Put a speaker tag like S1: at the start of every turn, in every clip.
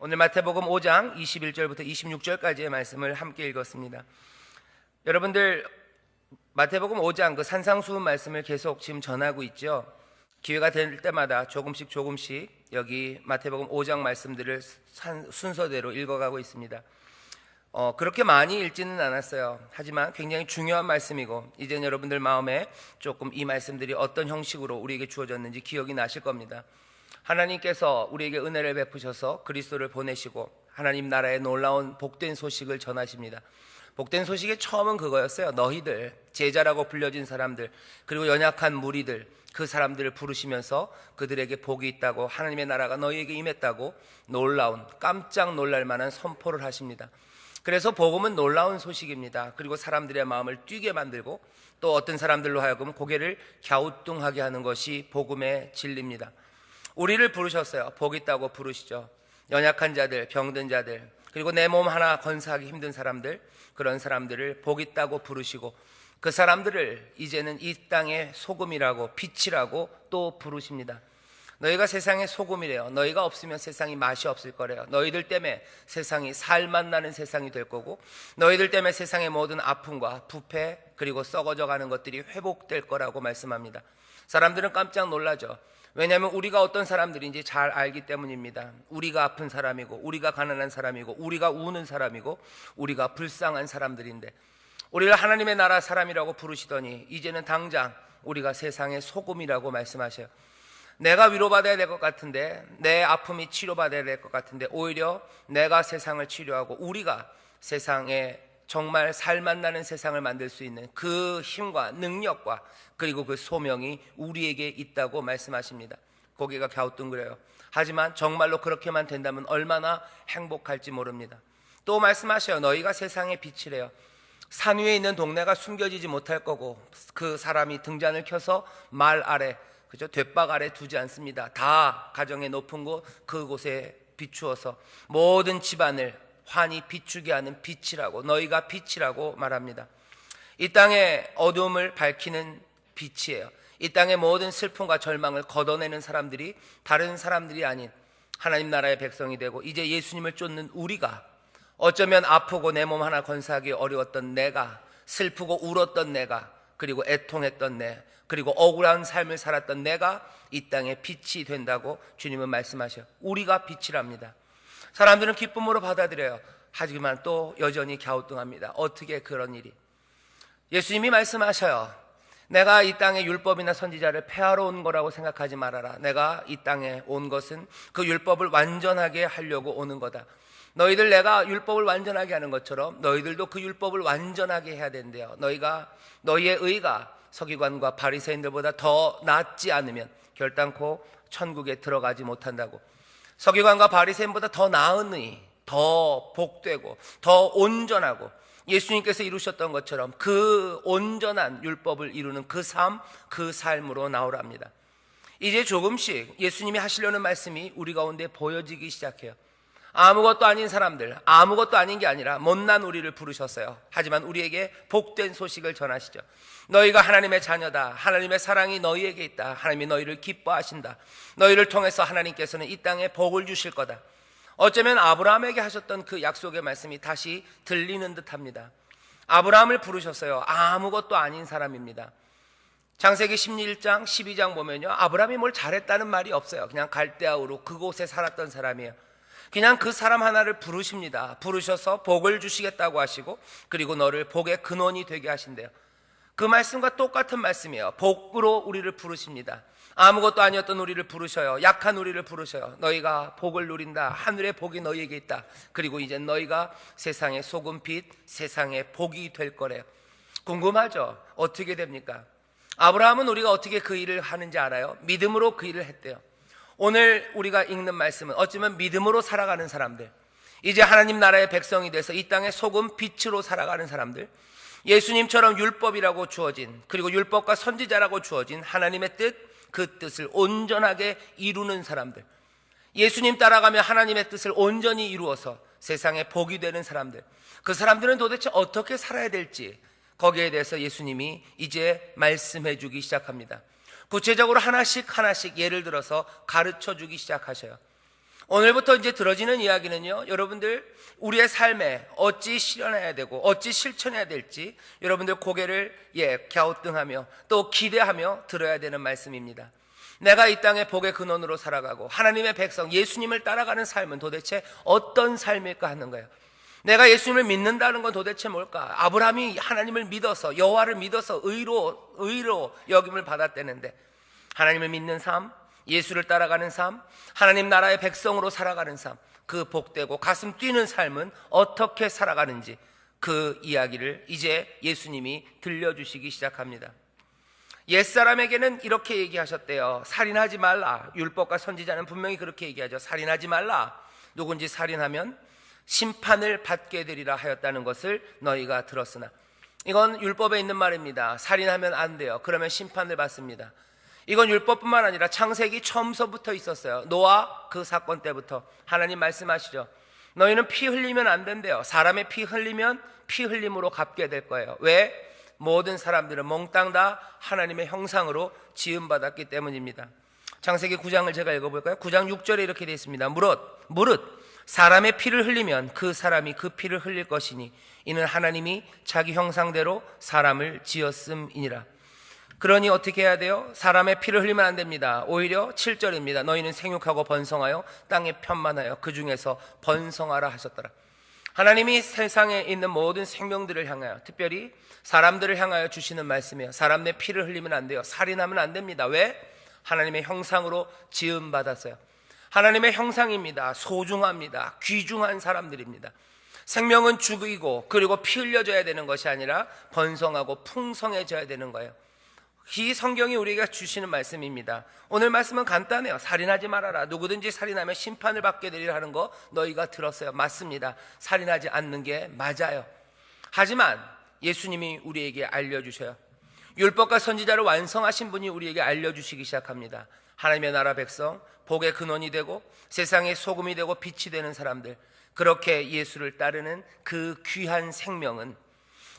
S1: 오늘 마태복음 5장 21절부터 26절까지의 말씀을 함께 읽었습니다. 여러분들 마태복음 5장 그 산상수훈 말씀을 계속 지금 전하고 있죠. 기회가 될 때마다 조금씩 여기 마태복음 5장 말씀들을 순서대로 읽어가고 있습니다. 그렇게 많이 읽지는 않았어요. 하지만 굉장히 중요한 말씀이고 이제는 여러분들 마음에 조금 이 말씀들이 어떤 형식으로 우리에게 주어졌는지 기억이 나실 겁니다. 하나님께서 우리에게 은혜를 베푸셔서 그리스도를 보내시고 하나님 나라의 놀라운 복된 소식을 전하십니다. 복된 소식의 처음은 그거였어요. 너희들, 제자라고 불려진 사람들, 그리고 연약한 무리들, 그 사람들을 부르시면서 그들에게 복이 있다고, 하나님의 나라가 너희에게 임했다고 놀라운, 깜짝 놀랄 만한 선포를 하십니다. 그래서 복음은 놀라운 소식입니다. 그리고 사람들의 마음을 뛰게 만들고 또 어떤 사람들로 하여금 고개를 갸우뚱하게 하는 것이 복음의 진리입니다. 우리를 부르셨어요. 복 있다고 부르시죠. 연약한 자들, 병든 자들, 그리고 내 몸 하나 건사하기 힘든 사람들, 그런 사람들을 복 있다고 부르시고 그 사람들을 이제는 이 땅의 소금이라고, 빛이라고 또 부르십니다. 너희가 세상의 소금이래요. 너희가 없으면 세상이 맛이 없을 거래요. 너희들 때문에 세상이 살맛 나는 세상이 될 거고, 너희들 때문에 세상의 모든 아픔과 부패 그리고 썩어져 가는 것들이 회복될 거라고 말씀합니다. 사람들은 깜짝 놀라죠. 왜냐하면 우리가 어떤 사람들인지 잘 알기 때문입니다. 우리가 아픈 사람이고, 우리가 가난한 사람이고, 우리가 우는 사람이고, 우리가 불쌍한 사람들인데, 우리를 하나님의 나라 사람이라고 부르시더니 이제는 당장 우리가 세상의 소금이라고 말씀하셔요. 내가 위로받아야 될 것 같은데, 내 아픔이 치료받아야 될 것 같은데, 오히려 내가 세상을 치료하고 우리가 세상에 정말 살맛 나는 세상을 만들 수 있는 그 힘과 능력과 그리고 그 소명이 우리에게 있다고 말씀하십니다. 고개가 갸우뚱그려요. 하지만 정말로 그렇게만 된다면 얼마나 행복할지 모릅니다. 또 말씀하셔요. 너희가 세상의 빛이래요. 산 위에 있는 동네가 숨겨지지 못할 거고, 그 사람이 등잔을 켜서 말 아래, 그죠? 돛박 아래 두지 않습니다. 다 가정의 높은 곳 그곳에 비추어서 모든 집안을 환히 비추게 하는 빛이라고, 너희가 빛이라고 말합니다. 이 땅의 어두움을 밝히는 빛이에요. 이 땅의 모든 슬픔과 절망을 걷어내는 사람들이 다른 사람들이 아닌 하나님 나라의 백성이 되고, 이제 예수님을 쫓는 우리가, 어쩌면 아프고 내 몸 하나 건사하기 어려웠던 내가, 슬프고 울었던 내가, 그리고 애통했던 내, 그리고 억울한 삶을 살았던 내가 이 땅의 빛이 된다고 주님은 말씀하셔요. 우리가 빛이랍니다. 사람들은 기쁨으로 받아들여요. 하지만 또 여전히 갸우뚱합니다. 어떻게 그런 일이? 예수님이 말씀하셔요. 내가 이 땅에 율법이나 선지자를 폐하러 온 거라고 생각하지 말아라. 내가 이 땅에 온 것은 그 율법을 완전하게 하려고 오는 거다. 너희들 내가 율법을 완전하게 하는 것처럼 너희들도 그 율법을 완전하게 해야 된대요. 너희의 의가 서기관과 바리새인들보다 더 낫지 않으면 결단코 천국에 들어가지 못한다고. 서기관과 바리새인보다 더 나은 의, 더 복되고 더 온전하고 예수님께서 이루셨던 것처럼 그 온전한 율법을 이루는 그 삶, 그 삶으로 나오랍니다. 이제 조금씩 예수님이 하시려는 말씀이 우리 가운데 보여지기 시작해요. 아무것도 아닌 사람들, 아무것도 아닌 게 아니라 못난 우리를 부르셨어요. 하지만 우리에게 복된 소식을 전하시죠. 너희가 하나님의 자녀다. 하나님의 사랑이 너희에게 있다. 하나님이 너희를 기뻐하신다. 너희를 통해서 하나님께서는 이 땅에 복을 주실 거다. 어쩌면 아브라함에게 하셨던 그 약속의 말씀이 다시 들리는 듯합니다. 아브라함을 부르셨어요. 아무것도 아닌 사람입니다. 창세기 11장 12장 보면요, 아브라함이 뭘 잘했다는 말이 없어요. 그냥 갈대아우로 그곳에 살았던 사람이에요. 그냥 그 사람 하나를 부르십니다. 부르셔서 복을 주시겠다고 하시고, 그리고 너를 복의 근원이 되게 하신대요. 그 말씀과 똑같은 말씀이에요. 복으로 우리를 부르십니다. 아무것도 아니었던 우리를 부르셔요. 약한 우리를 부르셔요. 너희가 복을 누린다. 하늘의 복이 너희에게 있다. 그리고 이제 너희가 세상의 소금빛, 세상의 복이 될 거래요. 궁금하죠? 어떻게 됩니까? 아브라함은 우리가 어떻게 그 일을 하는지 알아요? 믿음으로 그 일을 했대요. 오늘 우리가 읽는 말씀은 어쩌면 믿음으로 살아가는 사람들, 이제 하나님 나라의 백성이 돼서 이 땅의 소금 빛으로 살아가는 사람들, 예수님처럼 율법이라고 주어진, 그리고 율법과 선지자라고 주어진 하나님의 뜻, 그 뜻을 온전하게 이루는 사람들, 예수님 따라가며 하나님의 뜻을 온전히 이루어서 세상에 복이 되는 사람들, 그 사람들은 도대체 어떻게 살아야 될지 거기에 대해서 예수님이 이제 말씀해 주기 시작합니다. 구체적으로 하나씩 예를 들어서 가르쳐 주기 시작하셔요. 오늘부터 이제 들어지는 이야기는요, 여러분들 우리의 삶에 어찌 실현해야 되고 어찌 실천해야 될지 여러분들 고개를 갸우뚱하며 또 기대하며 들어야 되는 말씀입니다. 내가 이 땅에 복의 근원으로 살아가고 하나님의 백성 예수님을 따라가는 삶은 도대체 어떤 삶일까 하는 거예요. 내가 예수님을 믿는다는 건 도대체 뭘까? 아브라함이 하나님을 믿어서 여호와를 믿어서 의로 여김을 받았다는데, 하나님을 믿는 삶, 예수를 따라가는 삶, 하나님 나라의 백성으로 살아가는 삶, 그 복되고 가슴 뛰는 삶은 어떻게 살아가는지 그 이야기를 이제 예수님이 들려주시기 시작합니다. 옛사람에게는 이렇게 얘기하셨대요. 살인하지 말라. 율법과 선지자는 분명히 그렇게 얘기하죠. 살인하지 말라. 누군지 살인하면 심판을 받게 되리라 하였다는 것을 너희가 들었으나, 이건 율법에 있는 말입니다. 살인하면 안 돼요. 그러면 심판을 받습니다. 이건 율법뿐만 아니라 창세기 처음서부터 있었어요. 노아 그 사건 때부터 하나님 말씀하시죠. 너희는 피 흘리면 안 된대요. 사람의 피 흘리면 피 흘림으로 갚게 될 거예요. 왜? 모든 사람들은 몽땅 다 하나님의 형상으로 지음받았기 때문입니다. 창세기 9장을 제가 읽어볼까요? 9장 6절에 이렇게 되어 있습니다. 무릇 사람의 피를 흘리면 그 사람이 그 피를 흘릴 것이니 이는 하나님이 자기 형상대로 사람을 지었음이니라. 그러니 어떻게 해야 돼요? 사람의 피를 흘리면 안 됩니다. 오히려 7절입니다. 너희는 생육하고 번성하여 땅에 편만하여 그 중에서 번성하라 하셨더라. 하나님이 세상에 있는 모든 생명들을 향하여, 특별히 사람들을 향하여 주시는 말씀이에요. 사람 내 피를 흘리면 안 돼요. 살인하면 안 됩니다. 왜? 하나님의 형상으로 지음받았어요. 하나님의 형상입니다. 소중합니다. 귀중한 사람들입니다. 생명은 죽이고 그리고 피 흘려져야 되는 것이 아니라 번성하고 풍성해져야 되는 거예요. 이 성경이 우리에게 주시는 말씀입니다. 오늘 말씀은 간단해요. 살인하지 말아라. 누구든지 살인하면 심판을 받게 되리라 하는 거 너희가 들었어요. 맞습니다. 살인하지 않는 게 맞아요. 하지만 예수님이 우리에게 알려주셔요. 율법과 선지자를 완성하신 분이 우리에게 알려주시기 시작합니다. 하나님의 나라 백성, 복의 근원이 되고 세상의 소금이 되고 빛이 되는 사람들, 그렇게 예수를 따르는 그 귀한 생명은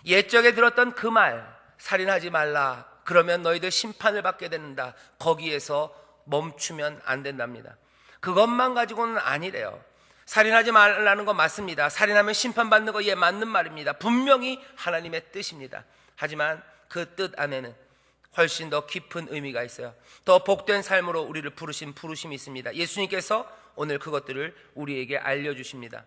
S1: 옛적에 들었던 그 말, 살인하지 말라, 그러면 너희들 심판을 받게 된다, 거기에서 멈추면 안 된답니다. 그것만 가지고는 아니래요. 살인하지 말라는 거 맞습니다. 살인하면 심판받는 거 맞는 말입니다. 분명히 하나님의 뜻입니다. 하지만 그 뜻 안에는 훨씬 더 깊은 의미가 있어요. 더 복된 삶으로 우리를 부르신 부르심이 있습니다. 예수님께서 오늘 그것들을 우리에게 알려주십니다.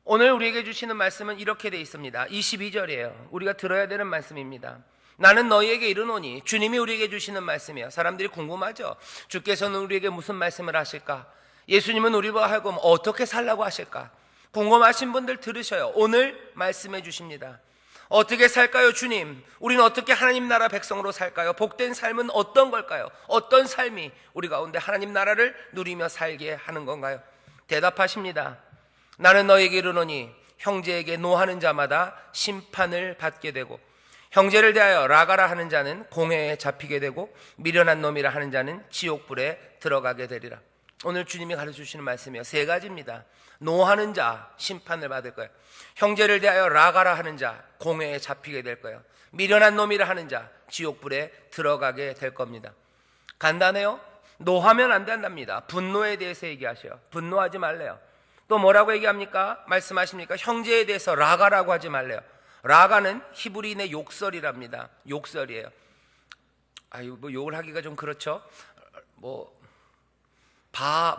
S1: 오늘 우리에게 주시는 말씀은 이렇게 되어 있습니다. 22절이에요. 우리가 들어야 되는 말씀입니다. 나는 너희에게 이르노니, 주님이 우리에게 주시는 말씀이에요. 사람들이 궁금하죠. 주께서는 우리에게 무슨 말씀을 하실까? 예수님은 우리와 하여금 어떻게 살라고 하실까? 궁금하신 분들 들으셔요. 오늘 말씀해 주십니다. 어떻게 살까요, 주님? 우리는 어떻게 하나님 나라 백성으로 살까요? 복된 삶은 어떤 걸까요? 어떤 삶이 우리 가운데 하나님 나라를 누리며 살게 하는 건가요? 대답하십니다. 나는 너에게 이르노니 형제에게 노하는 자마다 심판을 받게 되고, 형제를 대하여 라가라 하는 자는 공회에 잡히게 되고, 미련한 놈이라 하는 자는 지옥불에 들어가게 되리라. 오늘 주님이 가르쳐주시는 말씀이요, 세 가지입니다. 노하는 자, 심판을 받을 거예요. 형제를 대하여 라가라 하는 자, 공회에 잡히게 될 거예요. 미련한 놈이라 하는 자, 지옥불에 들어가게 될 겁니다. 간단해요. 노하면 안 된답니다. 분노에 대해서 얘기하셔요. 분노하지 말래요. 또 뭐라고 얘기합니까? 말씀하십니까? 형제에 대해서 라가라고 하지 말래요. 라가는 히브리인의 욕설이랍니다. 욕설이에요. 뭐 욕을 하기가 좀 그렇죠.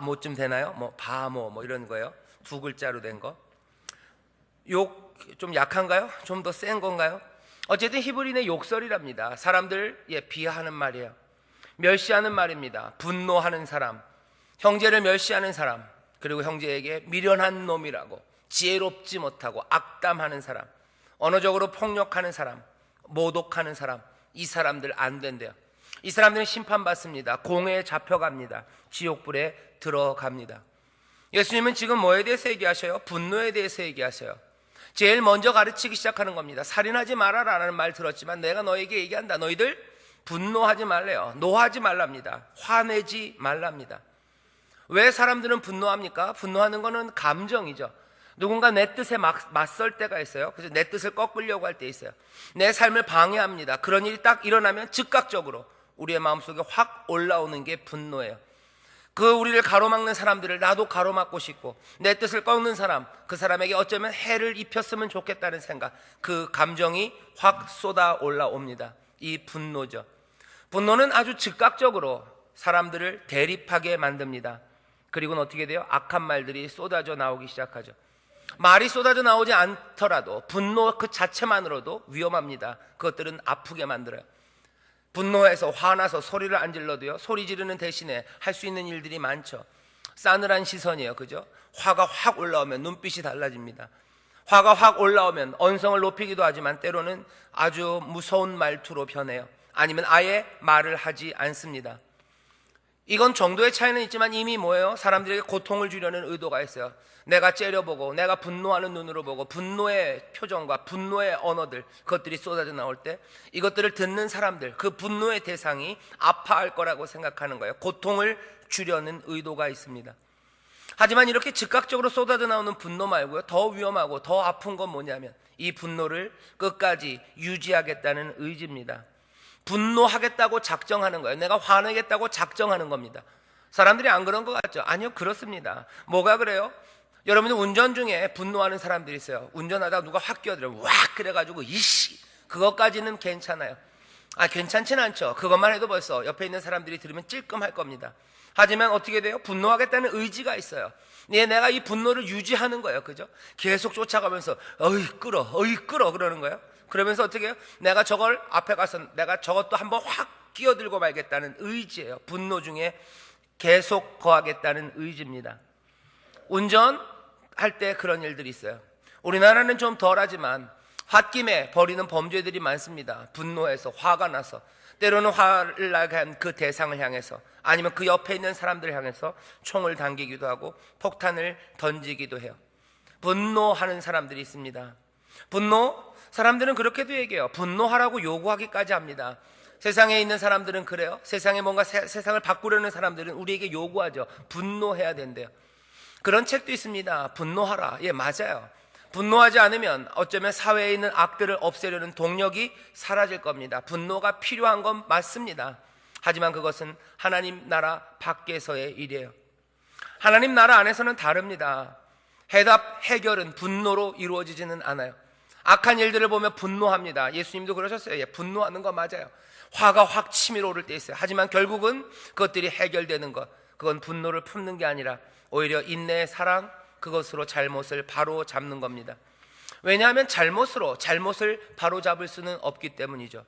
S1: 뭐쯤 되나요? 바모 이런 거예요. 두 글자로 된 거. 욕 좀 약한가요? 좀 더 센 건가요? 어쨌든 히브리인의 욕설이랍니다. 사람들 비하하는 말이에요. 멸시하는 말입니다. 분노하는 사람, 형제를 멸시하는 사람, 그리고 형제에게 미련한 놈이라고, 지혜롭지 못하고 악담하는 사람, 언어적으로 폭력하는 사람, 모독하는 사람, 이 사람들 안 된대요. 이 사람들은 심판받습니다. 공회에 잡혀갑니다. 지옥불에 들어갑니다. 예수님은 지금 뭐에 대해서 얘기하셔요? 분노에 대해서 얘기하셔요. 제일 먼저 가르치기 시작하는 겁니다. 살인하지 말아라라는 말 들었지만 내가 너에게 얘기한다. 너희들 분노하지 말래요. 노하지 말랍니다. 화내지 말랍니다. 왜 사람들은 분노합니까? 분노하는 거는 감정이죠. 누군가 내 뜻에 맞설 때가 있어요. 그래서 내 뜻을 꺾으려고 할 때 있어요. 내 삶을 방해합니다. 그런 일이 딱 일어나면 즉각적으로 우리의 마음속에 확 올라오는 게 분노예요. 그 우리를 가로막는 사람들을 나도 가로막고 싶고, 내 뜻을 꺾는 사람, 그 사람에게 어쩌면 해를 입혔으면 좋겠다는 생각, 그 감정이 확 쏟아 올라옵니다. 이 분노죠. 분노는 아주 즉각적으로 사람들을 대립하게 만듭니다. 그리고는 어떻게 돼요? 악한 말들이 쏟아져 나오기 시작하죠. 말이 쏟아져 나오지 않더라도 분노 그 자체만으로도 위험합니다. 그것들은 아프게 만들어요. 분노해서 화나서 소리를 안 질러도요, 소리 지르는 대신에 할 수 있는 일들이 많죠. 싸늘한 시선이에요, 그죠? 화가 확 올라오면 눈빛이 달라집니다. 화가 확 올라오면 언성을 높이기도 하지만 때로는 아주 무서운 말투로 변해요. 아니면 아예 말을 하지 않습니다. 이건 정도의 차이는 있지만 이미 뭐예요? 사람들에게 고통을 주려는 의도가 있어요. 내가 째려보고, 내가 분노하는 눈으로 보고, 분노의 표정과 분노의 언어들, 그것들이 쏟아져 나올 때 이것들을 듣는 사람들, 그 분노의 대상이 아파할 거라고 생각하는 거예요. 고통을 주려는 의도가 있습니다. 하지만 이렇게 즉각적으로 쏟아져 나오는 분노 말고요, 더 위험하고 더 아픈 건 뭐냐면 이 분노를 끝까지 유지하겠다는 의지입니다. 분노하겠다고 작정하는 거예요. 내가 화내겠다고 작정하는 겁니다. 사람들이 안 그런 것 같죠? 아니요, 그렇습니다. 뭐가 그래요? 여러분들 운전 중에 분노하는 사람들이 있어요. 운전하다가 누가 확 끼어들어요. 왁 그래가지고 이씨, 그것까지는 괜찮아요. 괜찮진 않죠. 그것만 해도 벌써 옆에 있는 사람들이 들으면 찔끔할 겁니다. 하지만 어떻게 돼요? 분노하겠다는 의지가 있어요. 내가 이 분노를 유지하는 거예요, 그죠? 계속 쫓아가면서 어이 끌어 그러는 거예요. 그러면서 어떻게 해요? 내가 저걸 앞에 가서 내가 저것도 한번 확 끼어들고 말겠다는 의지예요. 분노 중에 계속 거하겠다는 의지입니다. 운전할 때 그런 일들이 있어요. 우리나라는 좀 덜하지만 홧김에 벌이는 범죄들이 많습니다. 분노해서 화가 나서, 때로는 화를 나게 한 그 대상을 향해서, 아니면 그 옆에 있는 사람들을 향해서 총을 당기기도 하고 폭탄을 던지기도 해요. 분노하는 사람들이 있습니다. 사람들은 그렇게도 얘기해요. 분노하라고 요구하기까지 합니다. 세상에 있는 사람들은 그래요. 세상에 뭔가 세상을 바꾸려는 사람들은 우리에게 요구하죠. 분노해야 된대요. 그런 책도 있습니다. 분노하라. 예, 맞아요. 분노하지 않으면 어쩌면 사회에 있는 악들을 없애려는 동력이 사라질 겁니다. 분노가 필요한 건 맞습니다. 하지만 그것은 하나님 나라 밖에서의 일이에요. 하나님 나라 안에서는 다릅니다. 해결은 분노로 이루어지지는 않아요. 악한 일들을 보면 분노합니다. 예수님도 그러셨어요. 예, 분노하는 거 맞아요. 화가 확 치밀어 오를 때 있어요. 하지만 결국은 그것들이 해결되는 것, 그건 분노를 품는 게 아니라 오히려 인내의 사랑, 그것으로 잘못을 바로 잡는 겁니다. 왜냐하면 잘못을 바로 잡을 수는 없기 때문이죠.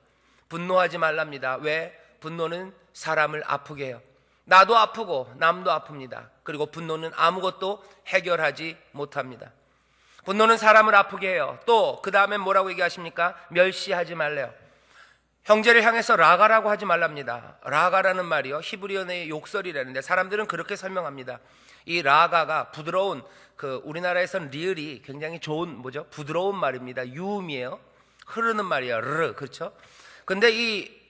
S1: 분노하지 말랍니다. 왜? 분노는 사람을 아프게 해요. 나도 아프고 남도 아픕니다. 그리고 분노는 아무것도 해결하지 못합니다. 분노는 사람을 아프게 해요. 또 그 다음에 뭐라고 얘기하십니까? 멸시하지 말래요. 형제를 향해서 라가라고 하지 말랍니다. 라가라는 말이요, 히브리어의 욕설이라는데 사람들은 그렇게 설명합니다. 이 라가가 부드러운, 우리나라에서는 리을이 굉장히 좋은 부드러운 말입니다. 유음이에요. 흐르는 말이에요. 르, 그렇죠? 근데 이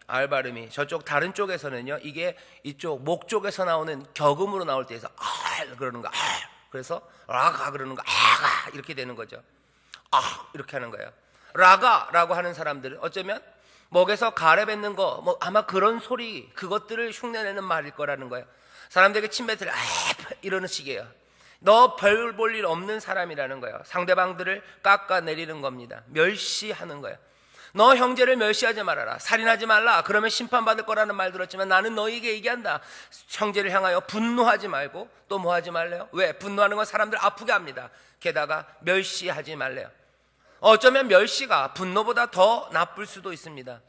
S1: 알 발음이 저쪽 다른 쪽에서는요, 이게 이쪽 목 쪽에서 나오는 격음으로 나올 때에서 알 그러는 거, 알. 그래서 라가 그러는 거, 아가 이렇게 되는 거죠. 이렇게 하는 거예요. 라가라고 하는 사람들은 어쩌면 목에서 가래 뱉는 거, 아마 그런 소리, 그것들을 흉내내는 말일 거라는 거예요. 사람들에게 침뱉을 이러는 식이에요. 너 별 볼 일 없는 사람이라는 거예요. 상대방들을 깎아내리는 겁니다. 멸시하는 거예요. 너 형제를 멸시하지 말아라. 살인하지 말라. 그러면 심판받을 거라는 말 들었지만 나는 너희에게 얘기한다. 형제를 향하여 분노하지 말고 또 뭐 하지 말래요? 왜? 분노하는 건 사람들 아프게 합니다. 게다가 멸시하지 말래요. 어쩌면 멸시가 분노보다 더 나쁠 수도 있습니다.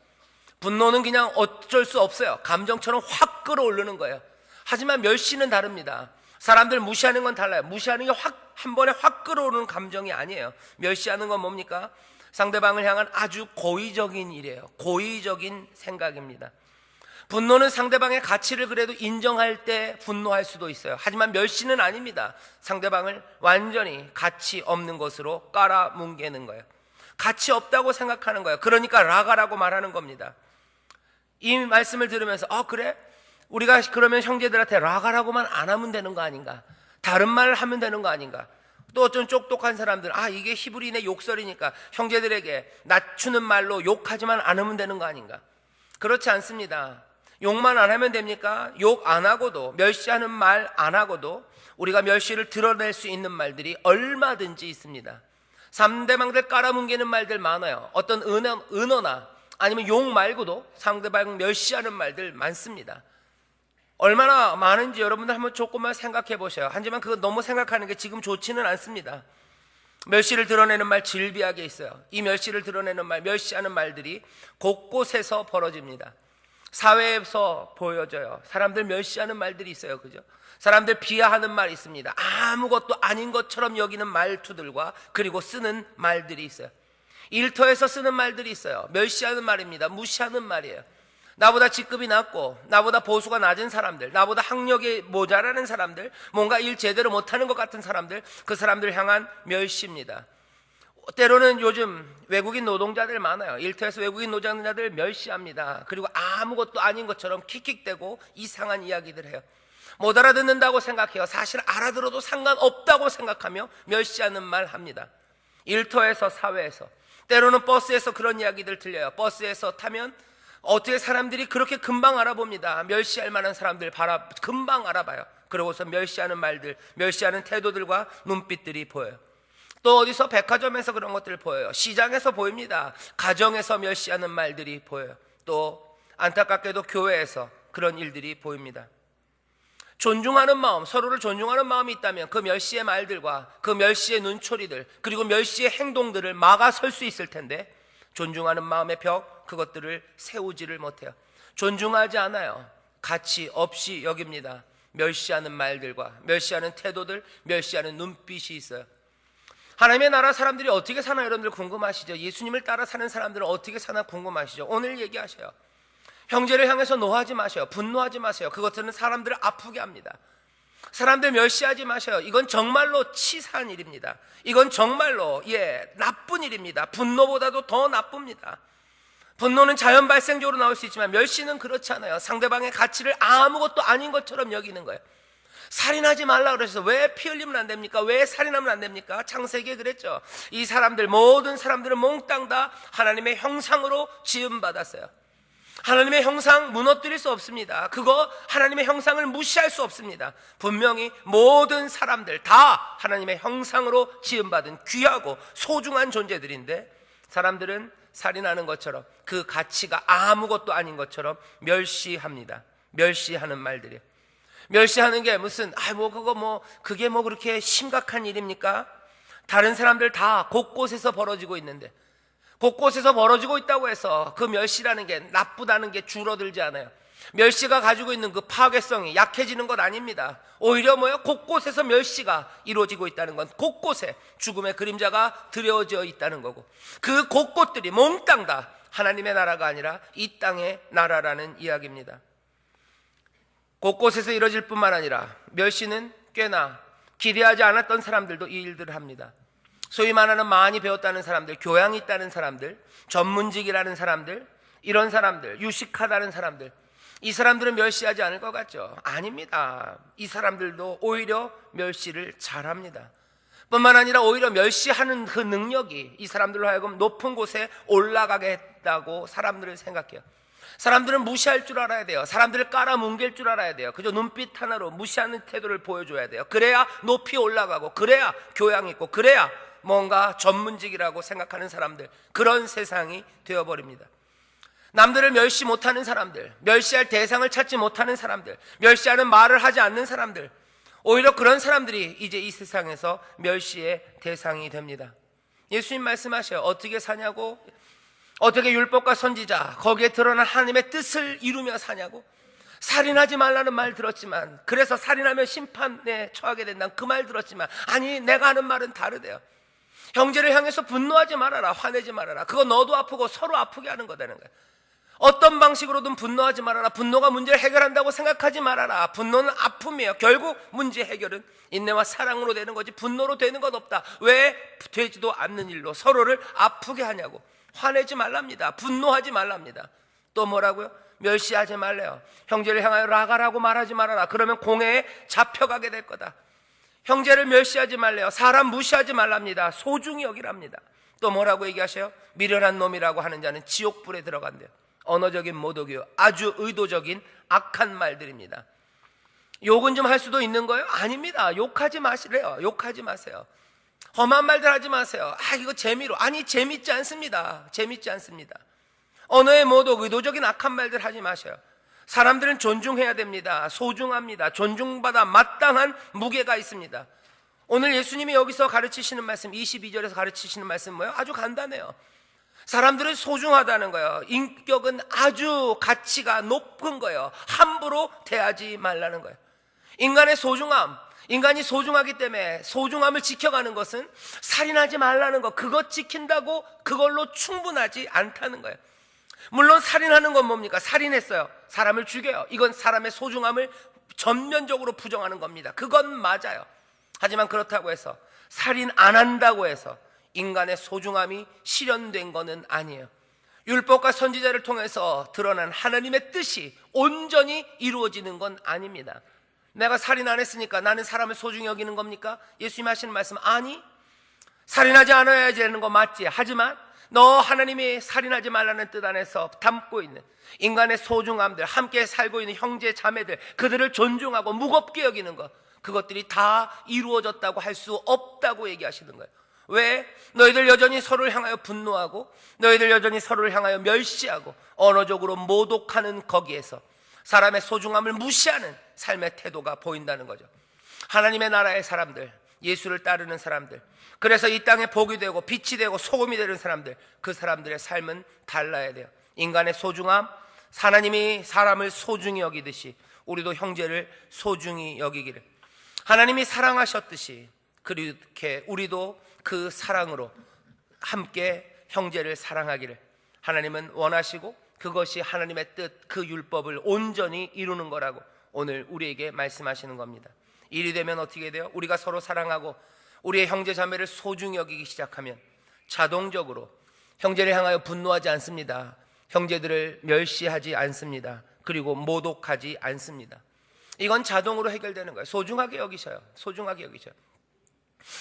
S1: 분노는 그냥 어쩔 수 없어요. 감정처럼 확 끌어오르는 거예요. 하지만 멸시는 다릅니다. 사람들 무시하는 건 달라요. 무시하는 게 한 번에 확 끌어오르는 감정이 아니에요. 멸시하는 건 뭡니까? 상대방을 향한 아주 고의적인 일이에요. 고의적인 생각입니다. 분노는 상대방의 가치를 그래도 인정할 때 분노할 수도 있어요. 하지만 멸시는 아닙니다. 상대방을 완전히 가치 없는 것으로 깔아뭉개는 거예요. 가치 없다고 생각하는 거예요. 그러니까 라가라고 말하는 겁니다. 이 말씀을 들으면서 그래? 우리가 그러면 형제들한테 라가라고만 안 하면 되는 거 아닌가? 다른 말을 하면 되는 거 아닌가? 또 어떤 똑똑한 사람들은 이게 히브리인의 욕설이니까 형제들에게 낮추는 말로 욕하지만 않으면 되는 거 아닌가? 그렇지 않습니다. 욕만 안 하면 됩니까? 욕 안 하고도, 멸시하는 말 안 하고도 우리가 멸시를 드러낼 수 있는 말들이 얼마든지 있습니다. 상대방들 깔아뭉개는 말들 많아요. 어떤 은어나 아니면 욕 말고도 상대방 멸시하는 말들 많습니다. 얼마나 많은지 여러분들 한번 조금만 생각해 보세요. 하지만 그거 너무 생각하는 게 지금 좋지는 않습니다. 멸시를 드러내는 말 질비하게 있어요. 이 멸시를 드러내는 말, 멸시하는 말들이 곳곳에서 벌어집니다. 사회에서 보여져요. 사람들 멸시하는 말들이 있어요. 그죠? 사람들 비하하는 말이 있습니다. 아무것도 아닌 것처럼 여기는 말투들과 그리고 쓰는 말들이 있어요. 일터에서 쓰는 말들이 있어요. 멸시하는 말입니다. 무시하는 말이에요. 나보다 직급이 낮고 나보다 보수가 낮은 사람들, 나보다 학력이 모자라는 사람들, 뭔가 일 제대로 못하는 것 같은 사람들, 그 사람들 향한 멸시입니다. 때로는 요즘 외국인 노동자들 많아요. 일터에서 외국인 노동자들 멸시합니다. 그리고 아무것도 아닌 것처럼 킥킥대고 이상한 이야기들 해요. 못 알아듣는다고 생각해요. 사실 알아들어도 상관없다고 생각하며 멸시하는 말 합니다. 일터에서, 사회에서, 때로는 버스에서 그런 이야기들 들려요. 버스에서 타면 어떻게 사람들이 그렇게 금방 알아봅니다. 멸시할 만한 사람들 금방 알아봐요. 그러고서 멸시하는 말들, 멸시하는 태도들과 눈빛들이 보여요. 또 어디서 백화점에서 그런 것들 보여요. 시장에서 보입니다. 가정에서 멸시하는 말들이 보여요. 또 안타깝게도 교회에서 그런 일들이 보입니다. 존중하는 마음, 서로를 존중하는 마음이 있다면 그 멸시의 말들과 그 멸시의 눈초리들, 그리고 멸시의 행동들을 막아설 수 있을 텐데 존중하는 마음의 벽, 그것들을 세우지를 못해요. 존중하지 않아요. 가치 없이 여깁니다. 멸시하는 말들과 멸시하는 태도들, 멸시하는 눈빛이 있어요. 하나님의 나라 사람들이 어떻게 사나 여러분들 궁금하시죠? 예수님을 따라 사는 사람들은 어떻게 사나 궁금하시죠? 오늘 얘기하셔요. 형제를 향해서 노하지 마세요. 분노하지 마세요. 그것들은 사람들을 아프게 합니다. 사람들 멸시하지 마세요. 이건 정말로 치사한 일입니다. 이건 정말로 나쁜 일입니다. 분노보다도 더 나쁩니다. 분노는 자연 발생적으로 나올 수 있지만 멸시는 그렇지 않아요. 상대방의 가치를 아무것도 아닌 것처럼 여기는 거예요. 살인하지 말라 그러셔서 왜 피 흘리면 안 됩니까? 왜 살인하면 안 됩니까? 창세기에 그랬죠. 이 사람들, 모든 사람들은 몽땅 다 하나님의 형상으로 지음받았어요. 하나님의 형상 무너뜨릴 수 없습니다. 그거 하나님의 형상을 무시할 수 없습니다. 분명히 모든 사람들 다 하나님의 형상으로 지음받은 귀하고 소중한 존재들인데 사람들은 살인하는 것처럼 그 가치가 아무것도 아닌 것처럼 멸시합니다. 멸시하는 말들이에요. 멸시하는 게 무슨 그게 그렇게 심각한 일입니까? 다른 사람들 다 곳곳에서 벌어지고 있는데 곳곳에서 벌어지고 있다고 해서 그 멸시라는 게 나쁘다는 게 줄어들지 않아요. 멸시가 가지고 있는 그 파괴성이 약해지는 것 아닙니다. 오히려 곳곳에서 멸시가 이루어지고 있다는 건 곳곳에 죽음의 그림자가 드려져 있다는 거고 그 곳곳들이 몽땅 다 하나님의 나라가 아니라 이 땅의 나라라는 이야기입니다. 곳곳에서 이루어질 뿐만 아니라 멸시는 꽤나 기대하지 않았던 사람들도 이 일들을 합니다. 소위 말하는 많이 배웠다는 사람들, 교양이 있다는 사람들, 전문직이라는 사람들, 이런 사람들, 유식하다는 사람들, 이 사람들은 멸시하지 않을 것 같죠? 아닙니다. 이 사람들도 오히려 멸시를 잘합니다. 뿐만 아니라 오히려 멸시하는 그 능력이 이 사람들로 하여금 높은 곳에 올라가게 했다고 사람들은 생각해요. 사람들은 무시할 줄 알아야 돼요. 사람들을 깔아뭉갤 줄 알아야 돼요. 그저 눈빛 하나로 무시하는 태도를 보여줘야 돼요. 그래야 높이 올라가고, 그래야 교양 있고, 그래야 뭔가 전문직이라고 생각하는 사람들, 그런 세상이 되어버립니다. 남들을 멸시 못하는 사람들, 멸시할 대상을 찾지 못하는 사람들, 멸시하는 말을 하지 않는 사람들, 오히려 그런 사람들이 이제 이 세상에서 멸시의 대상이 됩니다. 예수님 말씀하셔요. 어떻게 사냐고? 어떻게 율법과 선지자 거기에 드러난 하나님의 뜻을 이루며 사냐고? 살인하지 말라는 말 들었지만, 그래서 살인하면 심판에 처하게 된다는 그 말 들었지만, 아니 내가 하는 말은 다르대요. 형제를 향해서 분노하지 말아라, 화내지 말아라. 그거 너도 아프고 서로 아프게 하는 거다는 거예요. 어떤 방식으로든 분노하지 말아라. 분노가 문제를 해결한다고 생각하지 말아라. 분노는 아픔이에요. 결국 문제 해결은 인내와 사랑으로 되는 거지 분노로 되는 것 없다. 왜 되지도 않는 일로 서로를 아프게 하냐고. 화내지 말랍니다. 분노하지 말랍니다. 또 뭐라고요? 멸시하지 말래요. 형제를 향하여 라가라고 말하지 말아라. 그러면 공회에 잡혀가게 될 거다. 형제를 멸시하지 말래요. 사람 무시하지 말랍니다. 소중히 여기랍니다. 또 뭐라고 얘기하셔요? 미련한 놈이라고 하는 자는 지옥불에 들어간대요. 언어적인 모독이요, 아주 의도적인 악한 말들입니다. 욕은 좀 할 수도 있는 거예요? 아닙니다. 욕하지 마시래요. 욕하지 마세요. 험한 말들 하지 마세요. 이거 재미로. 아니, 재밌지 않습니다. 재밌지 않습니다. 언어의 모독, 의도적인 악한 말들 하지 마셔요. 사람들은 존중해야 됩니다. 소중합니다. 존중받아 마땅한 무게가 있습니다. 오늘 예수님이 여기서 가르치시는 말씀, 22절에서 가르치시는 말씀 뭐예요? 아주 간단해요. 사람들은 소중하다는 거예요. 인격은 아주 가치가 높은 거예요. 함부로 대하지 말라는 거예요. 인간의 소중함, 인간이 소중하기 때문에 소중함을 지켜가는 것은 살인하지 말라는 거, 그것 지킨다고 그걸로 충분하지 않다는 거예요. 물론 살인하는 건 뭡니까? 살인했어요. 사람을 죽여요. 이건 사람의 소중함을 전면적으로 부정하는 겁니다. 그건 맞아요. 하지만 그렇다고 해서 살인 안 한다고 해서 인간의 소중함이 실현된 것은 아니에요. 율법과 선지자를 통해서 드러난 하나님의 뜻이 온전히 이루어지는 건 아닙니다. 내가 살인 안 했으니까 나는 사람을 소중히 여기는 겁니까? 예수님 하시는 말씀, 아니, 살인하지 않아야 되는 거 맞지. 하지만 너 하나님이 살인하지 말라는 뜻 안에서 담고 있는 인간의 소중함들, 함께 살고 있는 형제 자매들, 그들을 존중하고 무겁게 여기는 것, 그것들이 다 이루어졌다고 할 수 없다고 얘기하시는 거예요. 왜? 너희들 여전히 서로를 향하여 분노하고 너희들 여전히 서로를 향하여 멸시하고 언어적으로 모독하는 거기에서 사람의 소중함을 무시하는 삶의 태도가 보인다는 거죠. 하나님의 나라의 사람들, 예수를 따르는 사람들, 그래서 이 땅에 복이 되고 빛이 되고 소금이 되는 사람들, 그 사람들의 삶은 달라야 돼요. 인간의 소중함, 하나님이 사람을 소중히 여기듯이 우리도 형제를 소중히 여기기를, 하나님이 사랑하셨듯이 그렇게 우리도 그 사랑으로 함께 형제를 사랑하기를 하나님은 원하시고, 그것이 하나님의 뜻, 그 율법을 온전히 이루는 거라고 오늘 우리에게 말씀하시는 겁니다. 일이 되면 어떻게 돼요? 우리가 서로 사랑하고 우리의 형제 자매를 소중히 여기기 시작하면 자동적으로 형제를 향하여 분노하지 않습니다. 형제들을 멸시하지 않습니다. 그리고 모독하지 않습니다. 이건 자동으로 해결되는 거예요. 소중하게 여기셔요. 소중하게 여기셔요.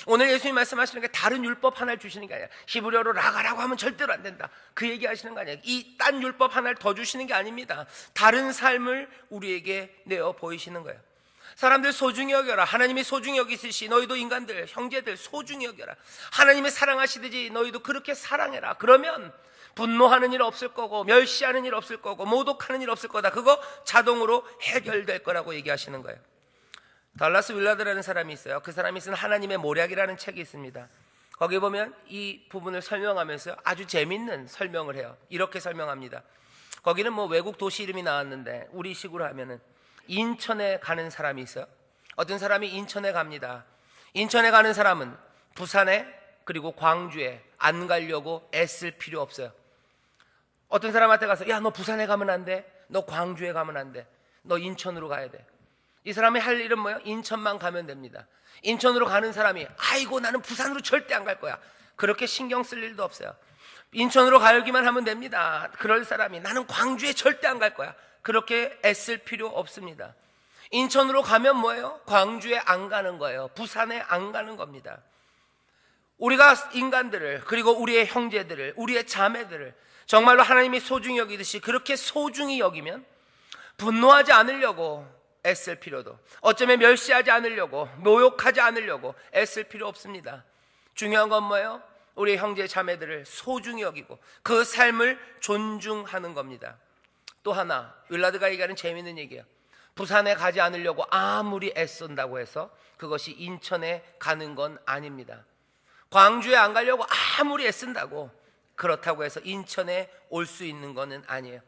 S1: 오늘 예수님 말씀하시는 게 다른 율법 하나를 주시는 게 아니라, 히브리어로 라가라고 하면 절대로 안 된다, 그 얘기 하시는 거 아니에요. 이 딴 율법 하나를 더 주시는 게 아닙니다. 다른 삶을 우리에게 내어 보이시는 거예요. 사람들 소중히 여겨라. 하나님이 소중히 여기시듯이 너희도 인간들, 형제들 소중히 여겨라. 하나님이 사랑하시듯이 너희도 그렇게 사랑해라. 그러면 분노하는 일 없을 거고, 멸시하는 일 없을 거고, 모독하는 일 없을 거다. 그거 자동으로 해결될 거라고 얘기하시는 거예요. 달라스 윌라드라는 사람이 있어요. 그 사람이 쓴 하나님의 모략이라는 책이 있습니다. 거기 보면 이 부분을 설명하면서 아주 재밌는 설명을 해요. 이렇게 설명합니다. 거기는 뭐 외국 도시 이름이 나왔는데 우리식으로 하면은 인천에 가는 사람이 있어요. 어떤 사람이 인천에 갑니다. 인천에 가는 사람은 부산에 그리고 광주에 안 가려고 애쓸 필요 없어요. 어떤 사람한테 가서, 야, 너 부산에 가면 안 돼, 너 광주에 가면 안 돼, 너 인천으로 가야 돼. 이 사람이 할 일은 뭐예요? 인천만 가면 됩니다. 인천으로 가는 사람이, 아이고 나는 부산으로 절대 안 갈 거야, 그렇게 신경 쓸 일도 없어요. 인천으로 가기만 하면 됩니다. 그럴 사람이, 나는 광주에 절대 안 갈 거야, 그렇게 애쓸 필요 없습니다. 인천으로 가면 뭐예요? 광주에 안 가는 거예요. 부산에 안 가는 겁니다. 우리가 인간들을, 그리고 우리의 형제들을, 우리의 자매들을 정말로 하나님이 소중히 여기듯이 그렇게 소중히 여기면 분노하지 않으려고 애쓸 필요도, 어쩌면 멸시하지 않으려고, 모욕하지 않으려고 애쓸 필요 없습니다. 중요한 건 뭐예요? 우리 형제 자매들을 소중히 여기고 그 삶을 존중하는 겁니다. 또 하나, 윌라드가 얘기하는 재미있는 얘기예요. 부산에 가지 않으려고 아무리 애쓴다고 해서 그것이 인천에 가는 건 아닙니다. 광주에 안 가려고 아무리 애쓴다고, 그렇다고 해서 인천에 올 수 있는 거는 아니에요.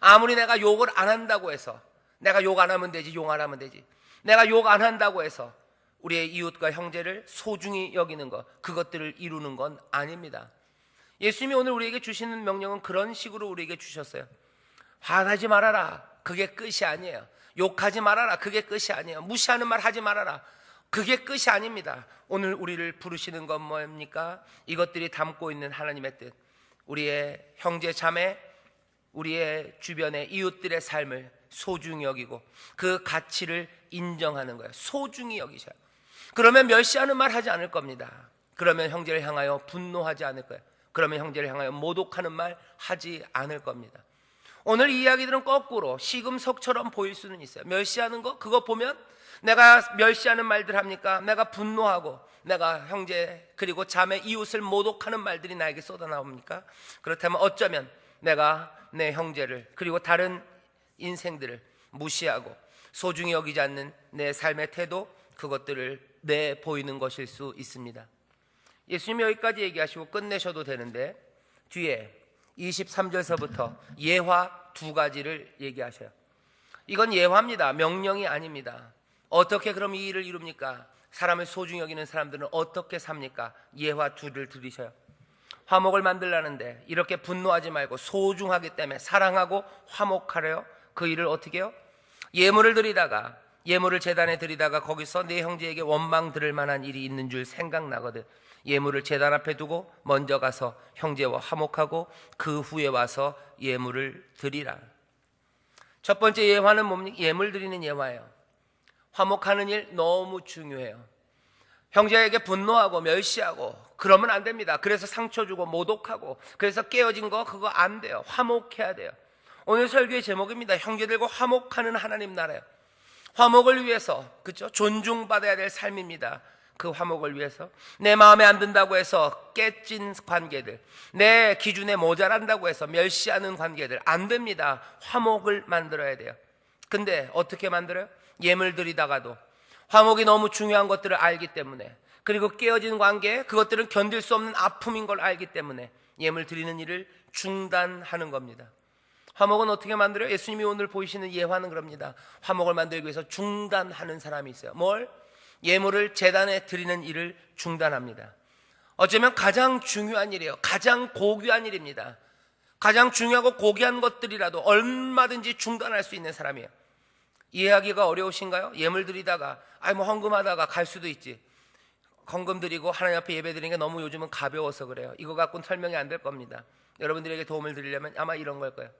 S1: 아무리 내가 욕을 안 한다고 해서, 내가 욕 안 하면 되지, 욕 안 하면 되지, 내가 욕 안 한다고 해서 우리의 이웃과 형제를 소중히 여기는 것, 그것들을 이루는 건 아닙니다. 예수님이 오늘 우리에게 주시는 명령은 그런 식으로 우리에게 주셨어요. 화나지 말아라, 그게 끝이 아니에요. 욕하지 말아라, 그게 끝이 아니에요. 무시하는 말 하지 말아라, 그게 끝이 아닙니다. 오늘 우리를 부르시는 건 뭡니까? 이것들이 담고 있는 하나님의 뜻, 우리의 형제 자매, 우리의 주변의 이웃들의 삶을 소중히 여기고 그 가치를 인정하는 거예요. 소중히 여기셔요. 그러면 멸시하는 말 하지 않을 겁니다. 그러면 형제를 향하여 분노하지 않을 거예요. 그러면 형제를 향하여 모독하는 말 하지 않을 겁니다. 오늘 이 이야기들은 거꾸로 시금석처럼 보일 수는 있어요. 멸시하는 거, 그거 보면 내가 멸시하는 말들 합니까? 내가 분노하고 내가 형제 그리고 자매 이웃을 모독하는 말들이 나에게 쏟아나옵니까? 그렇다면 어쩌면 내가 내 형제를 그리고 다른 인생들을 무시하고 소중히 여기지 않는 내 삶의 태도, 그것들을 내보이는 것일 수 있습니다. 예수님이 여기까지 얘기하시고 끝내셔도 되는데 뒤에 23절서부터 예화 두 가지를 얘기하셔요. 이건 예화입니다. 명령이 아닙니다. 어떻게 그럼 이 일을 이룹니까? 사람을 소중히 여기는 사람들은 어떻게 삽니까? 예화 둘을 들으셔요. 화목을 만들라는데 이렇게 분노하지 말고 소중하기 때문에 사랑하고 화목하래요. 그 일을 어떻게 해요? 예물을 드리다가, 예물을 제단에 드리다가 거기서 내 형제에게 원망 들을 만한 일이 있는 줄 생각나거든. 예물을 제단 앞에 두고 먼저 가서 형제와 화목하고 그 후에 와서 예물을 드리라. 첫 번째 예화는 뭡니까? 예물 드리는 예화예요. 화목하는 일 너무 중요해요. 형제에게 분노하고 멸시하고 그러면 안 됩니다. 그래서 상처 주고 모독하고 그래서 깨어진 거 그거 안 돼요. 화목해야 돼요. 오늘 설교의 제목입니다. 형제들과 화목하는 하나님 나라예요. 화목을 위해서, 그렇죠? 존중받아야 될 삶입니다. 그 화목을 위해서 내 마음에 안 든다고 해서 깨진 관계들, 내 기준에 모자란다고 해서 멸시하는 관계들 안 됩니다. 화목을 만들어야 돼요. 근데 어떻게 만들어요? 예물 드리다가도 화목이 너무 중요한 것들을 알기 때문에, 그리고 깨어진 관계, 그것들은 견딜 수 없는 아픔인 걸 알기 때문에 예물 드리는 일을 중단하는 겁니다. 화목은 어떻게 만들어요? 예수님이 오늘 보이시는 예화는 그럽니다. 화목을 만들기 위해서 중단하는 사람이 있어요. 뭘? 예물을 제단에 드리는 일을 중단합니다. 어쩌면 가장 중요한 일이에요. 가장 고귀한 일입니다. 가장 중요하고 고귀한 것들이라도 얼마든지 중단할 수 있는 사람이에요. 이해하기가 어려우신가요? 예물 드리다가 헌금하다가 갈 수도 있지. 헌금 드리고 하나님 앞에 예배 드리는 게 너무 요즘은 가벼워서 그래요. 이거 갖고는 설명이 안 될 겁니다. 여러분들에게 도움을 드리려면 아마 이런 걸 거예요.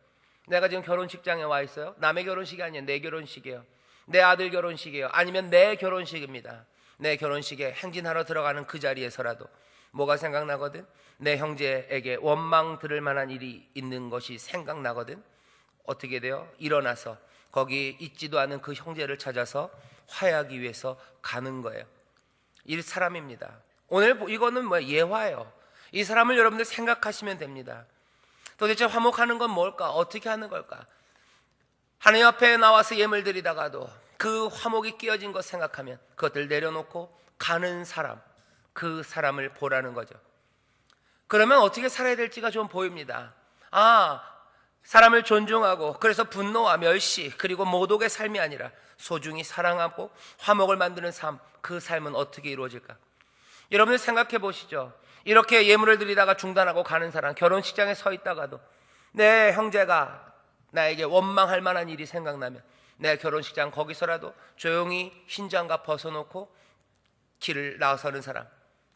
S1: 내가 지금 결혼식장에 와 있어요. 남의 결혼식이 아니에요. 내 결혼식이에요. 내 아들 결혼식이에요. 아니면 내 결혼식입니다. 내 결혼식에 행진하러 들어가는 그 자리에서라도 뭐가 생각나거든? 내 형제에게 원망 들을 만한 일이 있는 것이 생각나거든. 어떻게 돼요? 일어나서 거기 있지도 않은 그 형제를 찾아서 화해하기 위해서 가는 거예요. 이 사람입니다. 오늘 이거는 예화예요. 이 사람을 여러분들 생각하시면 됩니다. 도대체 화목하는 건 뭘까? 어떻게 하는 걸까? 하나님 앞에 나와서 예물 드리다가도 그 화목이 끼어진 것 생각하면 그것들 내려놓고 가는 사람, 그 사람을 보라는 거죠. 그러면 어떻게 살아야 될지가 좀 보입니다. 사람을 존중하고 그래서 분노와 멸시 그리고 모독의 삶이 아니라 소중히 사랑하고 화목을 만드는 삶, 그 삶은 어떻게 이루어질까? 여러분들 생각해 보시죠. 이렇게 예물을 드리다가 중단하고 가는 사람, 결혼식장에 서 있다가도 내 형제가 나에게 원망할 만한 일이 생각나면 내 결혼식장 거기서라도 조용히 흰장갑 벗어놓고 길을 나서는 사람,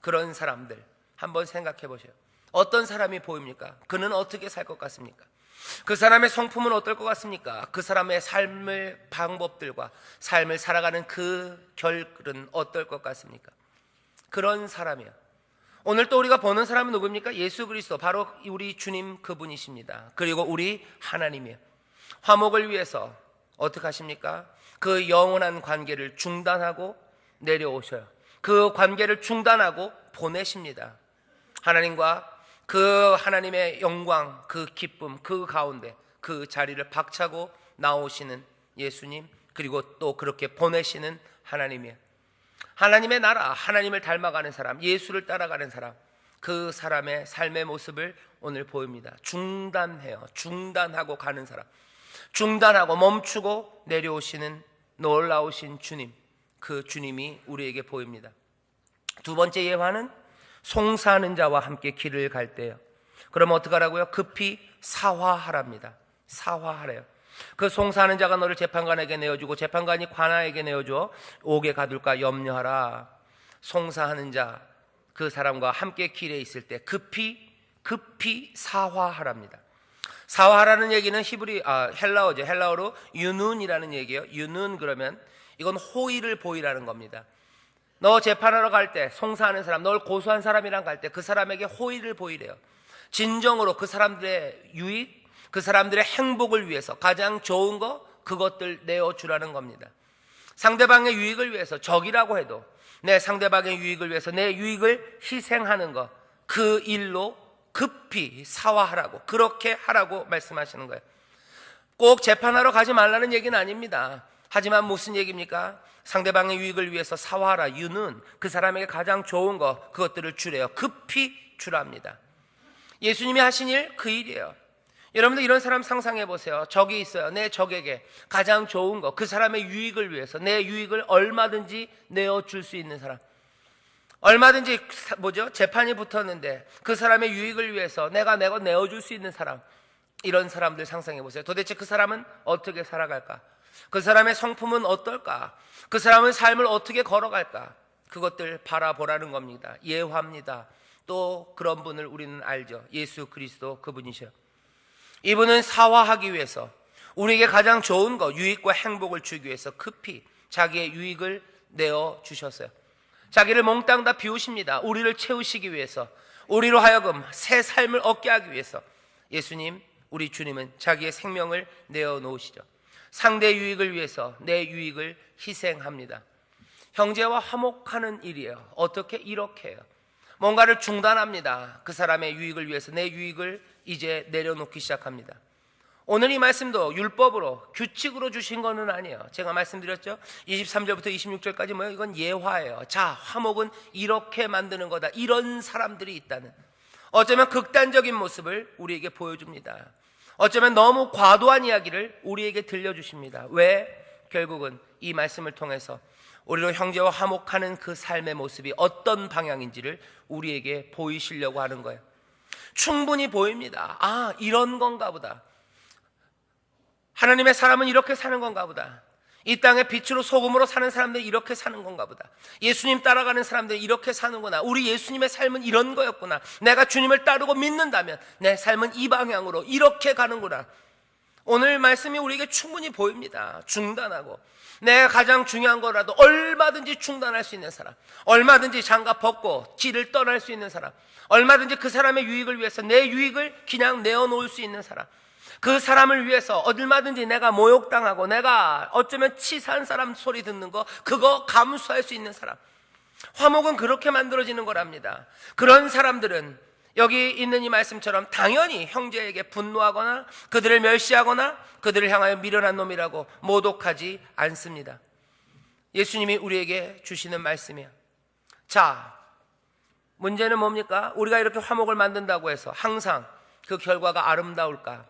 S1: 그런 사람들 한번 생각해 보세요. 어떤 사람이 보입니까? 그는 어떻게 살 것 같습니까? 그 사람의 성품은 어떨 것 같습니까? 그 사람의 삶의 방법들과 삶을 살아가는 그 결은 어떨 것 같습니까? 그런 사람이요. 오늘 또 우리가 보는 사람은 누굽니까? 예수 그리스도, 바로 우리 주님 그분이십니다. 그리고 우리 하나님이에요. 화목을 위해서 어떻게 하십니까? 그 영원한 관계를 중단하고 내려오셔요. 그 관계를 중단하고 보내십니다. 하나님과 그 하나님의 영광, 그 기쁨, 그 가운데 그 자리를 박차고 나오시는 예수님, 그리고 또 그렇게 보내시는 하나님이에요. 하나님의 나라, 하나님을 닮아가는 사람, 예수를 따라가는 사람, 그 사람의 삶의 모습을 오늘 보입니다. 중단해요. 중단하고 가는 사람, 중단하고 멈추고 내려오시는 놀라우신 주님, 그 주님이 우리에게 보입니다. 두 번째 예화는 송사하는 자와 함께 길을 갈 때요. 그럼 어떡하라고요? 급히 사화하랍니다. 사화하래요. 그 송사하는 자가 너를 재판관에게 내어주고 재판관이 관아에게 내어줘 옥에 가둘까 염려하라. 송사하는 자, 그 사람과 함께 길에 있을 때 급히 사화하랍니다. 사화하라는 얘기는 헬라어죠. 헬라어로 유눈이라는 얘기예요. 유눈, 그러면 이건 호의를 보이라는 겁니다. 너 재판하러 갈 때 송사하는 사람, 널 고소한 사람이랑 갈 때 그 사람에게 호의를 보이래요. 진정으로 그 사람들의 유익, 그 사람들의 행복을 위해서 가장 좋은 거 그것들 내어주라는 겁니다. 상대방의 유익을 위해서, 적이라고 해도 내 상대방의 유익을 위해서 내 유익을 희생하는 것, 그 일로 급히 사화하라고, 그렇게 하라고 말씀하시는 거예요. 꼭 재판하러 가지 말라는 얘기는 아닙니다. 하지만 무슨 얘기입니까? 상대방의 유익을 위해서 사화하라. 이유는 그 사람에게 가장 좋은 것, 그것들을 주래요. 급히 주랍니다. 예수님이 하신 일, 그 일이에요. 여러분들 이런 사람 상상해 보세요. 적이 있어요. 내 적에게 가장 좋은 것, 그 사람의 유익을 위해서 내 유익을 얼마든지 내어줄 수 있는 사람, 얼마든지 재판이 붙었는데 그 사람의 유익을 위해서 내가 내어줄 수 있는 사람, 이런 사람들 상상해 보세요. 도대체 그 사람은 어떻게 살아갈까? 그 사람의 성품은 어떨까? 그 사람은 삶을 어떻게 걸어갈까? 그것들 바라보라는 겁니다. 예화입니다. 또 그런 분을 우리는 알죠. 예수 그리스도, 그분이셔요. 이분은 사화하기 위해서, 우리에게 가장 좋은 것, 유익과 행복을 주기 위해서 급히 자기의 유익을 내어주셨어요. 자기를 몽땅 다 비우십니다. 우리를 채우시기 위해서, 우리로 하여금 새 삶을 얻게 하기 위해서 예수님, 우리 주님은 자기의 생명을 내어놓으시죠. 상대의 유익을 위해서 내 유익을 희생합니다. 형제와 화목하는 일이에요. 어떻게? 이렇게 해요. 뭔가를 중단합니다. 그 사람의 유익을 위해서 내 유익을 이제 내려놓기 시작합니다. 오늘 이 말씀도 율법으로, 규칙으로 주신 거는 아니에요. 제가 말씀드렸죠. 23절부터 26절까지 뭐예요? 이건 예화예요. 자, 화목은 이렇게 만드는 거다. 이런 사람들이 있다는, 어쩌면 극단적인 모습을 우리에게 보여줍니다. 어쩌면 너무 과도한 이야기를 우리에게 들려주십니다. 왜? 결국은 이 말씀을 통해서 우리로 형제와 화목하는 그 삶의 모습이 어떤 방향인지를 우리에게 보이시려고 하는 거예요. 충분히 보입니다. 아, 이런 건가 보다. 하나님의 사람은 이렇게 사는 건가 보다. 이 땅에 빛으로 소금으로 사는 사람들이 이렇게 사는 건가 보다. 예수님 따라가는 사람들이 이렇게 사는구나. 우리 예수님의 삶은 이런 거였구나. 내가 주님을 따르고 믿는다면 내 삶은 이 방향으로 이렇게 가는구나. 오늘 말씀이 우리에게 충분히 보입니다. 중단하고, 내가 가장 중요한 거라도 얼마든지 중단할 수 있는 사람, 얼마든지 장갑 벗고 길을 떠날 수 있는 사람, 얼마든지 그 사람의 유익을 위해서 내 유익을 그냥 내어놓을 수 있는 사람, 그 사람을 위해서 얼마든지 내가 모욕당하고 내가 어쩌면 치사한 사람 소리 듣는 거, 그거 감수할 수 있는 사람, 화목은 그렇게 만들어지는 거랍니다. 그런 사람들은 여기 있는 이 말씀처럼 당연히 형제에게 분노하거나 그들을 멸시하거나 그들을 향하여 미련한 놈이라고 모독하지 않습니다. 예수님이 우리에게 주시는 말씀이에요. 자, 문제는 뭡니까? 우리가 이렇게 화목을 만든다고 해서 항상 그 결과가 아름다울까?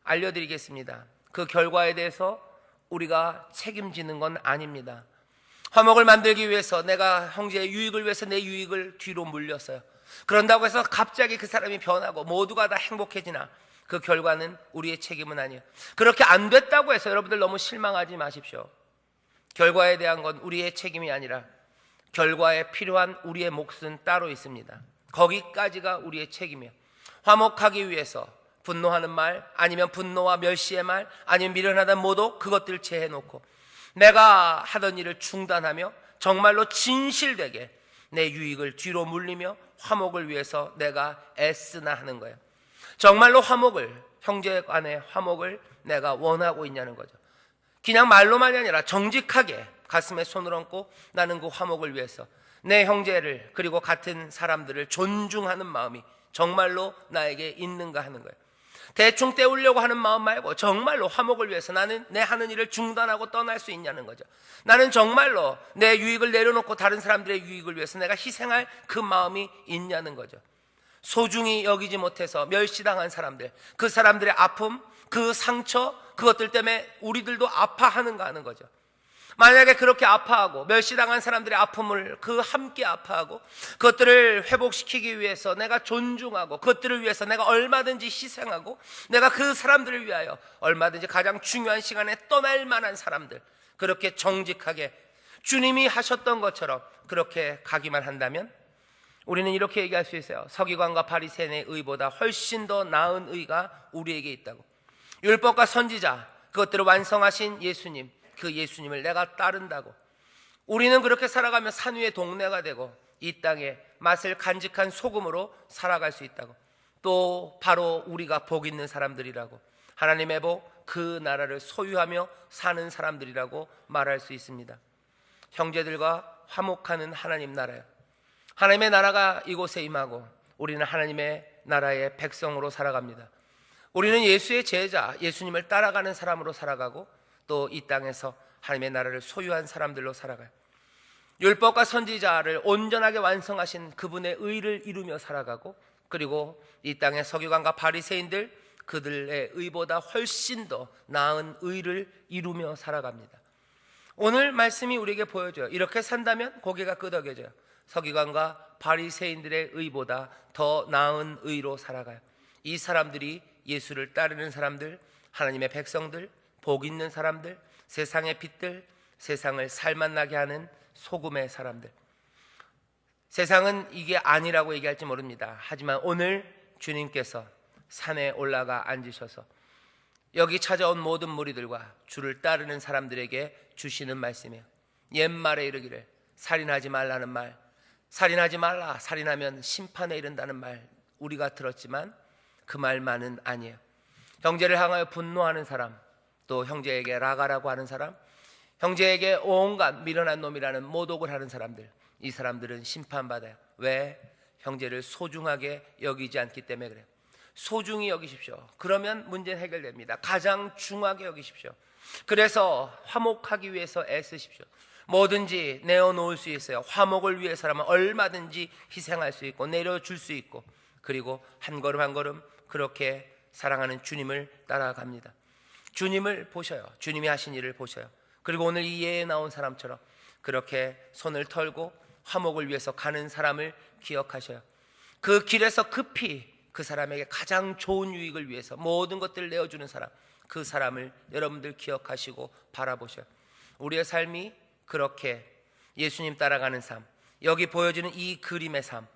S1: 알려드리겠습니다. 그 결과에 대해서 우리가 책임지는 건 아닙니다. 화목을 만들기 위해서 내가 형제의 유익을 위해서 내 유익을 뒤로 물렸어요. 그런다고 해서 갑자기 그 사람이 변하고 모두가 다 행복해지나? 그 결과는 우리의 책임은 아니에요. 그렇게 안 됐다고 해서 여러분들 너무 실망하지 마십시오. 결과에 대한 건 우리의 책임이 아니라 결과에 필요한 우리의 몫은 따로 있습니다. 거기까지가 우리의 책임이에요. 화목하기 위해서 분노하는 말, 아니면 분노와 멸시의 말, 아니면 미련하다는 모독, 그것들을 제해놓고 내가 하던 일을 중단하며 정말로 진실되게 내 유익을 뒤로 물리며 화목을 위해서 내가 애쓰나 하는 거예요. 정말로 화목을, 형제 간의 화목을 내가 원하고 있냐는 거죠. 그냥 말로만이 아니라 정직하게 가슴에 손을 얹고 나는 그 화목을 위해서 내 형제를, 그리고 같은 사람들을 존중하는 마음이 정말로 나에게 있는가 하는 거예요. 대충 때우려고 하는 마음 말고 정말로 화목을 위해서 나는 내 하는 일을 중단하고 떠날 수 있냐는 거죠. 나는 정말로 내 유익을 내려놓고 다른 사람들의 유익을 위해서 내가 희생할 그 마음이 있냐는 거죠. 소중히 여기지 못해서 멸시당한 사람들, 그 사람들의 아픔, 그 상처, 그것들 때문에 우리들도 아파하는가 하는 거죠. 만약에 그렇게 아파하고 멸시당한 사람들의 아픔을 함께 아파하고 그것들을 회복시키기 위해서 내가 존중하고 그것들을 위해서 내가 얼마든지 희생하고 내가 그 사람들을 위하여 얼마든지 가장 중요한 시간에 떠날 만한 사람들, 그렇게 정직하게 주님이 하셨던 것처럼 그렇게 가기만 한다면 우리는 이렇게 얘기할 수 있어요. 서기관과 바리새인의 의보다 훨씬 더 나은 의가 우리에게 있다고. 율법과 선지자, 그것들을 완성하신 예수님, 그 예수님을 내가 따른다고. 우리는 그렇게 살아가며 산 위의 동네가 되고 이 땅에 맛을 간직한 소금으로 살아갈 수 있다고. 또 바로 우리가 복 있는 사람들이라고, 하나님의 복, 그 나라를 소유하며 사는 사람들이라고 말할 수 있습니다. 형제들과 화목하는 하나님 나라요, 하나님의 나라가 이곳에 임하고 우리는 하나님의 나라의 백성으로 살아갑니다. 우리는 예수의 제자, 예수님을 따라가는 사람으로 살아가고 또 이 땅에서 하나님의 나라를 소유한 사람들로 살아가요. 율법과 선지자를 온전하게 완성하신 그분의 의를 이루며 살아가고, 그리고 이 땅의 서기관과 바리새인들, 그들의 의보다 훨씬 더 나은 의를 이루며 살아갑니다. 오늘 말씀이 우리에게 보여줘요. 이렇게 산다면 고개가 끄덕여져요. 서기관과 바리새인들의 의보다 더 나은 의로 살아가요. 이 사람들이 예수를 따르는 사람들, 하나님의 백성들, 복 있는 사람들, 세상의 빛들, 세상을 살맛나게 하는 소금의 사람들. 세상은 이게 아니라고 얘기할지 모릅니다. 하지만 오늘 주님께서 산에 올라가 앉으셔서 여기 찾아온 모든 무리들과 주를 따르는 사람들에게 주시는 말씀이에요. 옛말에 이르기를 살인하지 말라는 말, 살인하지 말라, 살인하면 심판에 이른다는 말 우리가 들었지만 그 말만은 아니에요. 형제를 향하여 분노하는 사람, 또 형제에게 라가라고 하는 사람, 형제에게 온갖 미련한 놈이라는 모독을 하는 사람들, 이 사람들은 심판받아요. 왜? 형제를 소중하게 여기지 않기 때문에 그래요. 소중히 여기십시오. 그러면 문제는 해결됩니다. 가장 중하게 여기십시오. 그래서 화목하기 위해서 애쓰십시오. 뭐든지 내어놓을 수 있어요. 화목을 위해서라면 얼마든지 희생할 수 있고 내려줄 수 있고, 그리고 한 걸음 한 걸음 그렇게 사랑하는 주님을 따라갑니다. 주님을 보셔요. 주님이 하신 일을 보셔요. 그리고 오늘 이 예에 나온 사람처럼 그렇게 손을 털고 화목을 위해서 가는 사람을 기억하셔요. 그 길에서 급히 그 사람에게 가장 좋은 유익을 위해서 모든 것들을 내어주는 사람, 그 사람을 여러분들 기억하시고 바라보셔요. 우리의 삶이 그렇게 예수님 따라가는 삶, 여기 보여지는 이 그림의 삶,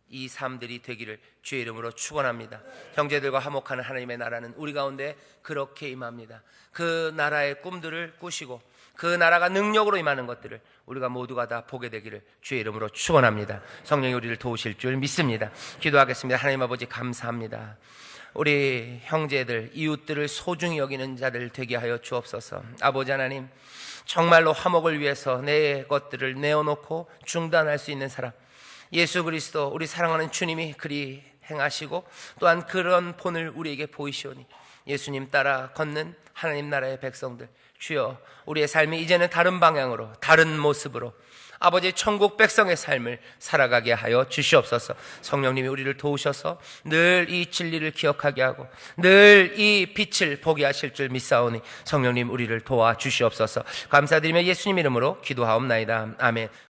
S1: 이 삶들이 되기를 주의 이름으로 축원합니다. 형제들과 화목하는 하나님의 나라는 우리 가운데 그렇게 임합니다. 그 나라의 꿈들을 꾸시고 그 나라가 능력으로 임하는 것들을 우리가 모두가 다 보게 되기를 주의 이름으로 축원합니다. 성령이 우리를 도우실 줄 믿습니다. 기도하겠습니다. 하나님 아버지 감사합니다. 우리 형제들, 이웃들을 소중히 여기는 자들 되게 하여 주옵소서. 아버지 하나님, 정말로 화목을 위해서 내 것들을 내어놓고 중단할 수 있는 사람, 예수 그리스도 우리 사랑하는 주님이 그리 행하시고 또한 그런 본을 우리에게 보이시오니 예수님 따라 걷는 하나님 나라의 백성들, 주여 우리의 삶이 이제는 다른 방향으로, 다른 모습으로 아버지 천국 백성의 삶을 살아가게 하여 주시옵소서. 성령님이 우리를 도우셔서 늘 이 진리를 기억하게 하고 늘 이 빛을 보게 하실 줄 믿사오니 성령님 우리를 도와주시옵소서. 감사드리며 예수님 이름으로 기도하옵나이다. 아멘.